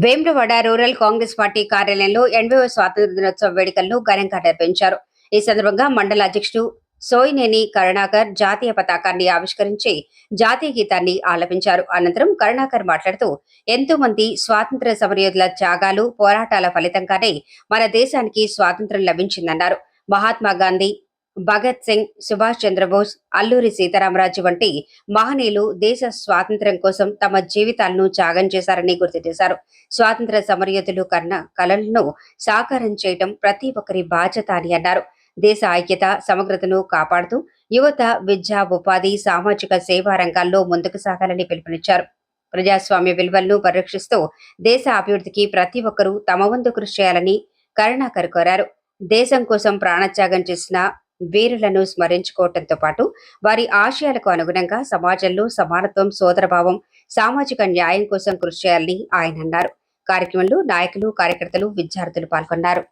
Vemulawada rural Congress party కార్యాలయంలో 80వ స్వాతంత్ర దినోత్సవ వేడుకలను ఘనంగా నిర్వహించారు. ఈ సందర్భంగా మండల అధ్యక్షుడు సోయినేని కరుణాకర్ జాతీయ పతాకాన్ని ఆవిష్కరించి జాతీయ గీతాన్ని ఆలపించారు. అనంతరం కరుణాకర్ మాట్లాడుతూ ఎంతో మంది స్వాతంత్ర సమరయోధుల త్యాగాలు, పోరాటాల ఫలితంగానే మన దేశానికి స్వాతంత్ర్యం లభించిందన్నారు. మహాత్మా గాంధీ, భగత్ సింగ్, సుభాష్ చంద్రబోస్, అల్లూరి సీతారామరాజు వంటి మహనీయులు దేశ స్వాతంత్ర్యం కోసం తమ జీవితాలను త్యాగం చేశారని గుర్తు చేశారు. స్వాతంత్ర సమరయోధులు కన్న కలలను సాకారం చేయడం ప్రతి ఒక్కరి బాధ్యత అని అన్నారు. దేశ ఐక్యత, సమగ్రతను కాపాడుతూ యువత విద్య, ఉపాధి, సామాజిక సేవా రంగాల్లో ముందుకు సాగాలని పిలుపునిచ్చారు. ప్రజాస్వామ్య విలువలను పరిరక్షిస్తూ దేశ అభివృద్ధికి ప్రతి ఒక్కరూ తమ వంతు కృషి చేయాలని కరుణాకర్ కోరారు. దేశం కోసం ప్రాణత్యాగం చేసిన వీరులను స్మరించుకోవడంతో పాటు వారి ఆశయాలకు అనుగుణంగా సమాజంలో సమానత్వం, సోదరభావం, సామాజిక న్యాయం కోసం కృషి చేయాలని ఆయన అన్నారు. కార్యక్రమంలో నాయకులు, కార్యకర్తలు, విద్యార్థులు పాల్గొన్నారు.